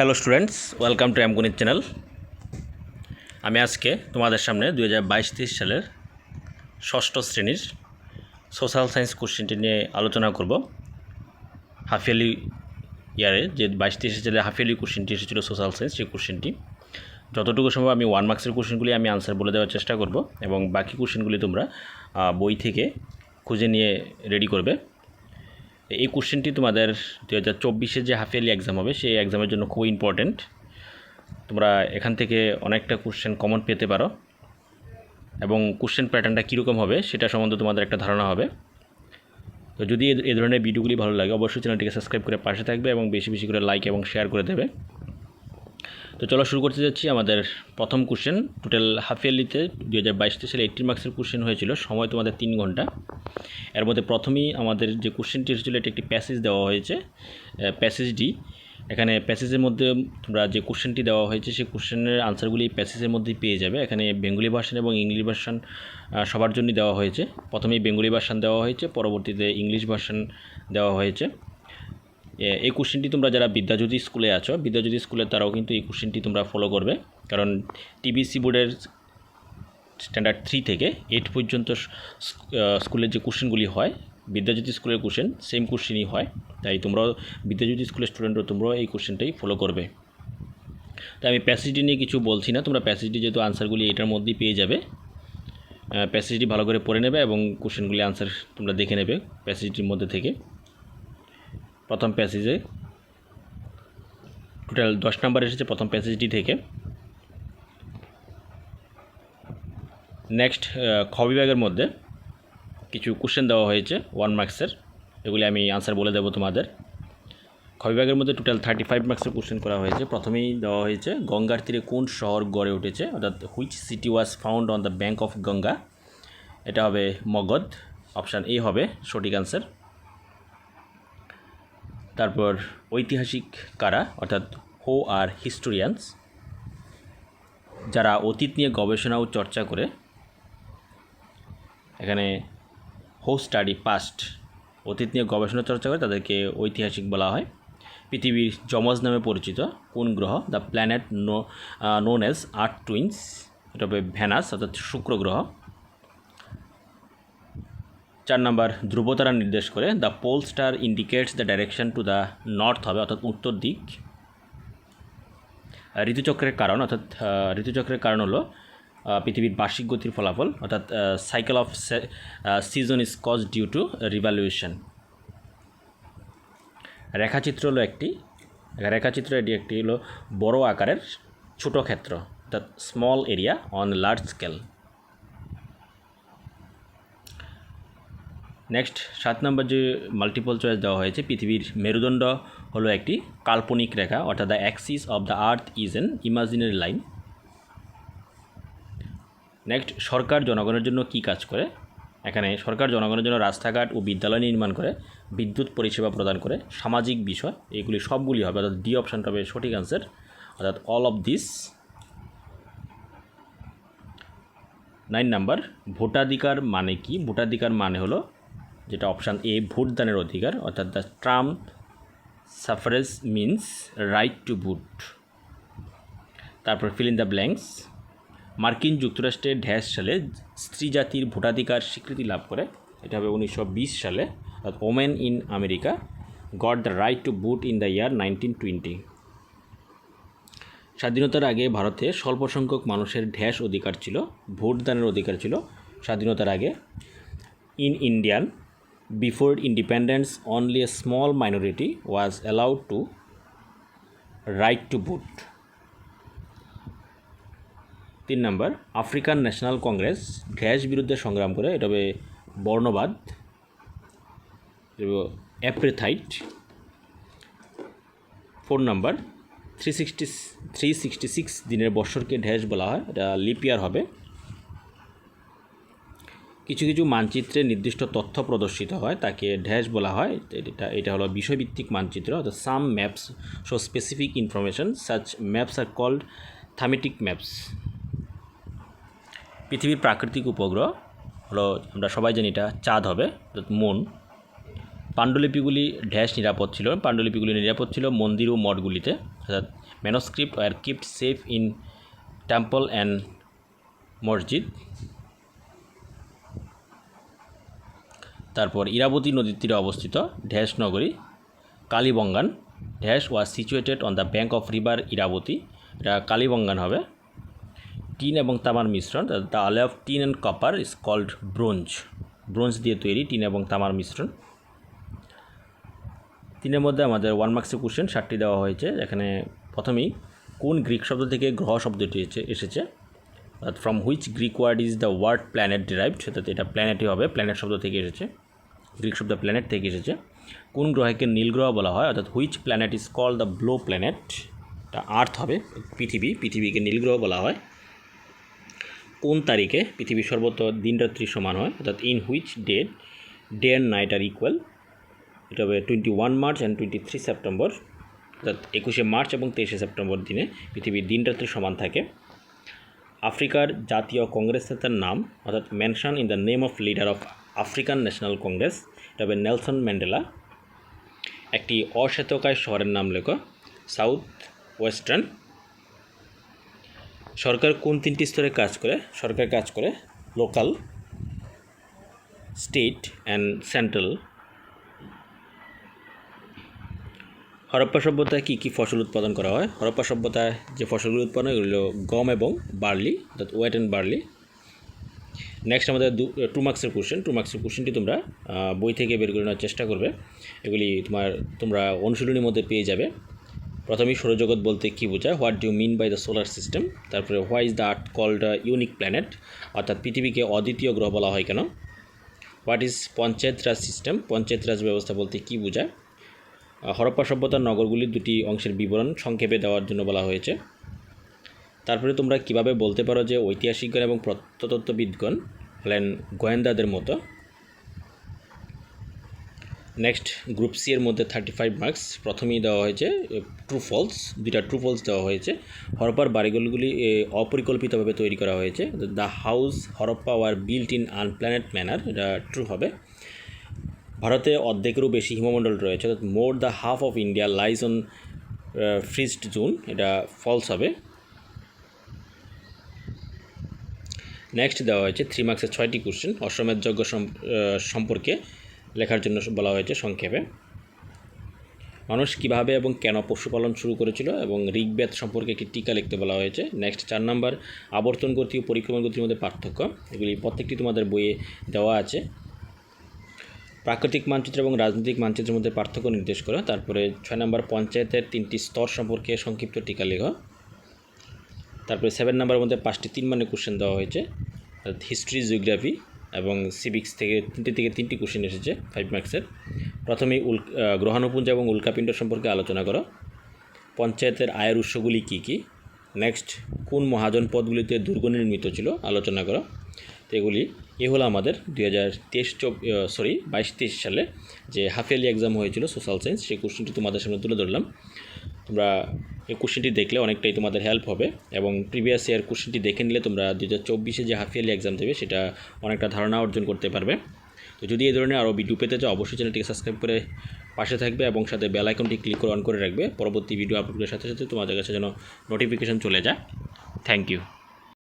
Hello students, welcome to এমগণিত channel. আমি আজকে তোমাদের সামনে 2022-23 সালের ষষ্ঠ শ্রেণীর সোশ্যাল সায়েন্স কোশ্চেনটি নিয়ে আলোচনা করব। হাফ ইয়ারলি ইয়ারে যে 22-23 সালে হাফ ইয়ারলি কোশ্চেনটি এসেছিল সোশ্যাল সায়েন্স, সেই কোশ্চেনটি যতটুকু সম্ভব আমি 1 মার্কসের কোশ্চেনগুলি আমি আনসার বলে দেওয়ার চেষ্টা করব এবং বাকি কোশ্চেনগুলি তোমরা বই থেকে খুঁজে নিয়ে রেডি করবে। এই কোশ্চেনটি তোমাদের 2024-এর যে হাফ ইয়ারলি এক্সাম হবে সেই এক্সামের জন্য খুব ইম্পর্ট্যান্ট। তোমরা এখান থেকে অনেকটা কোশ্চেন কমন পেতে পারো এবং কোশ্চেন প্যাটার্নটা কীরকম হবে সেটা সম্বন্ধে তোমাদের একটা ধারণা হবে। তো যদি এই ধরনের ভিডিওগুলি ভালো লাগে অবশ্যই চ্যানেলটিকে সাবস্ক্রাইব করে পাশে থাকবে এবং বেশি বেশি করে লাইক এবং শেয়ার করে দেবে। তো চলো শুরু করতে যাচ্ছি। আমাদের প্রথম কোশ্চেন, টোটাল হাফ ইয়ারলিতে 2022 সালে 80 মার্কসের কোশ্চেন হয়েছিল, সময় তোমাদের 3 ঘন্টা। এর মধ্যে প্রথমেই আমাদের যে কোশ্চেনটি এসেছিলো এটি একটি প্যাসেজ দেওয়া হয়েছে, প্যাসেজ ডি। এখানে প্যাসেজের মধ্যে তোমরা যে কোশ্চেনটি দেওয়া হয়েছে সেই কোশ্চেনের আনসারগুলি প্যাসেজের মধ্যেই পেয়ে যাবে। এখানে বেঙ্গলি ভার্সন এবং ইংলিশ ভার্সন সবার জন্যই দেওয়া হয়েছে। প্রথমেই বেঙ্গলি ভার্সন দেওয়া হয়েছে, পরবর্তীতে ইংলিশ ভার্সন দেওয়া হয়েছে। এই কোশ্চেনটি তোমরা যারা বিদ্যাজ্যোতি স্কুলে আছো, বিদ্যাজ্যোতি স্কুলে তারাও কিন্তু এই কোশ্চেনটি তোমরা ফলো করবে, কারণ টিবিসি বোর্ডের স্ট্যান্ডার্ড 3 থেকে 8 পর্যন্ত স্কুলের যে কোশ্চেনগুলি হয় বিদ্যাজ্যোতি স্কুলের কোশ্চেন সেম কোশ্চেনই হয়। তাই তোমরাও বিদ্যাজ্যোতি স্কুলের স্টুডেন্টরা তোমরাও এই কোশ্চেনটাই ফলো করবে। তাই আমি প্যাসেজটি নিয়ে কিছু বলছি না, তোমরা প্যাসেজটি যেহেতু আনসারগুলি এটার মধ্যেই পেয়ে যাবে, প্যাসেজটি ভালো করে পড়ে নেবে এবং কোশ্চেনগুলি আনসার তোমরা দেখে নেবে প্যাসেজটির মধ্যে থেকে। প্রথম প্যাসেজে টোটাল 10 নাম্বার এসেছে প্রথম প্যাসেজটি থেকে। নেক্সট খ বিভাগের মধ্যে কিছু কোশ্চেন দেওয়া হয়েছে 1 মার্কসের, এগুলি আমি আনসার বলে দেবো তোমাদের। খ বিভাগের মধ্যে টোটাল 35 মার্কসের কোশ্চেন করা হয়েছে। প্রথমেই দেওয়া হয়েছে গঙ্গার তীরে কোন শহর গড়ে উঠেছে, অর্থাৎ which city was found on the bank of Ganga. এটা হবে মগধ, অপশান এ হবে সঠিক আনসার। তারপর ঐতিহাসিক কারা, অর্থাৎ হো আর হিস্টোরিয়ানস, যারা অতীত নিয়ে গবেষণা ও চর্চা করে। এখানে হো স্টাডি পাস্ট, অতীত নিয়ে গবেষণা চর্চা করে তাদেরকে ঐতিহাসিক বলা হয়। পৃথিবীর যমজ নামে পরিচিত কোন গ্রহ, the planet known as earth twins, এটা হবে ভেনাস অর্থাৎ শুক্র গ্রহ। 4 নাম্বার ধ্রুবতারা নির্দেশ করে, the pole star indicates the direction to the north হবে অর্থাৎ উত্তর দিক। ঋতুচক্রের কারণ, অর্থাৎ ঋতুচক্রের কারণ হলো পৃথিবীর বার্ষিক গতির ফলাফল, অর্থাৎ cycle of season is cause due to revaluation. রেখাচিত্র হলো একটি রেখাচিত্র, এটি একটি হলো বড় আকারের ছোট ক্ষেত্র, অর্থাৎ small area on large scale. Next 7 নম্বর যে মাল্টিপল চয়েস দেওয়া হয়েছে, পৃথিবীর মেরুদণ্ড হলো একটি কাল্পনিক রেখা, অর্থাৎ the axis of the earth is an imaginary line. Next সরকার জনগণের জন্য কী কাজ করে, এখানে সরকার জনগণের জন্য রাস্তাঘাট ও বিদ্যালয় নির্মাণ করে, বিদ্যুৎ পরিষেবা প্রদান করে, সামাজিক বিষয়, এগুলি সবগুলি হবে, অর্থাৎ ডি অপশানটা হবে সঠিক আনসার, অর্থাৎ অল অফ দিস। 9 নাম্বার ভোটাধিকার মানে কি, ভোটাধিকার মানে হলো যেটা অপশান এ ভোটদানের অধিকার, অর্থাৎ the term suffrage means right to vote. তারপর ফিল ইন দ্য ব্ল্যাঙ্কস, মার্কিন যুক্তরাষ্ট্রের ড্যাশ সালে স্ত্রী জাতির ভোটাধিকার স্বীকৃতি লাভ করে, এটা হবে 1920 সালে, অর্থাৎ women in America got the right to vote in the year 1920। স্বাধীনতার আগে ভারতে স্বল্প সংখ্যক মানুষের ড্যাশ অধিকার ছিল, ভোটদানের অধিকার ছিল স্বাধীনতার আগে। In Indian before independence only a small minority was allowed to right to vote. 3 number African national Congress dash বিরুদ্ধে সংগ্রাম করে, এটা হবে বর্ণবাদ, অ্যাপারথাইড। 4 নাম্বার 366 দিনের বৎসরকে ড্যাশ বলা হয়, এটা লিপ ইয়ার হবে। কিছু কিছু মানচিত্রে নির্দিষ্ট তথ্য প্রদর্শিত হয় তাকে ড্যাশ বলা হয়, এটা হলো বিষয়ভিত্তিক মানচিত্র, অর্থাৎ some maps show specific information, such maps are called thematic maps. পৃথিবীর প্রাকৃতিক উপগ্রহ হলো, আমরা সবাই জানি এটা চাঁদ হবে, মুন। পাণ্ডুলিপিগুলি ড্যাশ নিরাপদ ছিল, পাণ্ডুলিপিগুলি নিরাপদ ছিল মন্দির ও মঠগুলিতে। অর্থাৎ manuscript are kept safe in temple and masjid. তারপর ইরাবতী নদীর তীরে অবস্থিত ড্যাশ নগরী Kalibangan dash was situated on the bank of river Iravati, এটা কালীবঙ্গান হবে। টিন এবং তামার মিশ্রণ, the alloy of tin and copper is called bronze, bronze দিয়ে তৈরি টিন এবং তামার মিশ্রণ। তিনের মধ্যে আমাদের 1 মার্কসের কোশ্চেন 60টি দেওয়া হয়েছে। এখানে প্রথমেই কোন গ্রিক শব্দ থেকে গ্রহ শব্দটি এসেছে, from which Greek word is the word planet derived, সেটা এটা প্ল্যানেটই হবে, প্ল্যানেট শব্দ থেকে এসেছে, গ্রিক শব্দ প্ল্যানেট থেকে এসেছে। কোন গ্রহকে নীল গ্রহ বলা হয়, অর্থাৎ which planet is called the blue planet, এটা আর্থ হবে, পৃথিবীকে নীল গ্রহ বলা হয়। কোন তারিখে পৃথিবীর সর্বত্র দিন রাত্রি সমান হয়, অর্থাৎ in which day and night are equal, এটা হবে 21 মার্চ অ্যান্ড 23 সেপ্টেম্বর, অর্থাৎ 21শে মার্চ এবং 23শে সেপ্টেম্বর দিনে পৃথিবীর দিন রাত্রি সমান থাকে। আফ্রিকার জাতীয় কংগ্রেস নেতার নাম, অর্থাৎ mention in the name of leader of African national Congress, এটা হবে নেলসন ম্যান্ডেলা। একটি অশ্বেতকায় শহরের নাম লেখো, সাউথ ওয়েস্টার্ন। সরকার কোন 3টি স্তরে কাজ করে, সরকার কাজ করে local, state and central. Harappa সভ্যতায় কী কী ফসল উৎপাদন করা হয়, হরপ্পা সভ্যতায় যে ফসলগুলো উৎপাদন হয় এগুলো গম এবং বার্লি, অর্থাৎ ওয়েট অ্যান্ড বার্লি। নেক্সট আমাদের 2 মার্কসের কোশ্চেনটি তোমরা বই থেকে বের করে নেওয়ার চেষ্টা করবে, এগুলি তোমরা অনুশীলনীর মধ্যে পেয়ে যাবে। প্রথমেই সৌরজগৎ বলতে কী বোঝায়, what do mean by the solar system. তারপরে why is the earth called unique planet, অর্থাৎ পৃথিবীকে অদ্বিতীয় গ্রহ বলা হয় কেন। What is panchayat raj system, panchayat raj ব্যবস্থা বলতে কী বোঝায়। হরপ্পা সভ্যতার নগরগুলির 2টি অংশের বিবরণ সংক্ষেপে দেওয়ার জন্য বলা হয়েছে। তারপরে তোমরা কিভাবে বলতে পারো যে ঐতিহাসিকগণ এবং প্রত্নতত্ত্ববিদগণ হলেন গোয়েন্দাদের মতো। নেক্সট গ্রুপ সি এর মধ্যে 35 মার্কস। প্রথমেই দেওয়া হয়েছে ট্রু ফলস, 2টা ট্রু ফলস দেওয়া হয়েছে। হরপ্পার বাড়িগুলি অপরিকল্পিতভাবে তৈরি করা হয়েছে, the house Harappa were built in unplanned manner, এটা ট্রু হবে। ভারতে অর্ধেকেরও বেশি হিমমণ্ডল রয়েছে, অর্থাৎ more the half of India lies on frigid zone, এটা ফলস হবে। নেক্সট দেওয়া হয়েছে 3 মার্কসের 6টি কোশ্চেন। অশ্বমেধ যজ্ঞ সম্পর্কে লেখার জন্য বলা হয়েছে সংক্ষেপে। মানুষ কীভাবে এবং কেন পশুপালন শুরু করেছিল এবং ঋগ্বেদ সম্পর্কে একটি টিকা লিখতে বলা হয়েছে। নেক্সট 4 নাম্বার আবর্তন গতি ও পরিক্রমণ গতির মধ্যে পার্থক্য, এগুলি প্রত্যেকটি তোমাদের বইয়ে দেওয়া আছে। প্রাকৃতিক মানচিত্র এবং রাজনৈতিক মানচিত্রের মধ্যে পার্থক্য নির্দেশ করো। তারপরে 6 নাম্বার পঞ্চায়েতের 3টি স্তর সম্পর্কে সংক্ষিপ্ত টিকা লেখো। তারপরে 7 নাম্বারের মধ্যে 5টি 3 মানের কোশ্চেন দেওয়া হয়েছে, হিস্ট্রি, জিওগ্রাফি এবং সিভিক্স থেকে 3টি কোশ্চেন এসেছে 5 মার্কসের। প্রথমেই গ্রহাণুপুঞ্জ এবং উল্কাপিণ্ড সম্পর্কে আলোচনা করো। পঞ্চায়েতের আয়ের উৎসগুলি কী কী। নেক্সট কোন মহাজন পদগুলিতে দুর্গ নির্মিত ছিল আলোচনা করো। তো এ হলো আমাদের 2022-23 সালে যে হাফ ইয়ারলি এক্সাম হয়েছিল সোশ্যাল সায়েন্স, সেই কোশ্চেনটি তোমাদের সামনে তুলে ধরলাম। তোমরা এই কোশ্চেনটি দেখলে অনেকটাই তোমাদের হেল্প হবে এবং প্রিভিয়াস ইয়ার কোশ্চেনটি দেখে নিলে তোমরা 2024-এ যে হাফ ইয়ারলি এক্সাম দেবে সেটা অনেকটা ধারণা অর্জন করতে পারবে। তো যদি এই ধরনের আরও ভিডিও পেতে চাও অবশ্যই চ্যানেলটিকে সাবস্ক্রাইব করে পাশে থাকবে এবং সাথে বেল আইকনটি ক্লিক করে অন করে রাখবে, পরবর্তী ভিডিও আপলোডের সাথে সাথে তোমাদের কাছে যেন নোটিফিকেশন চলে যায়। Thank you.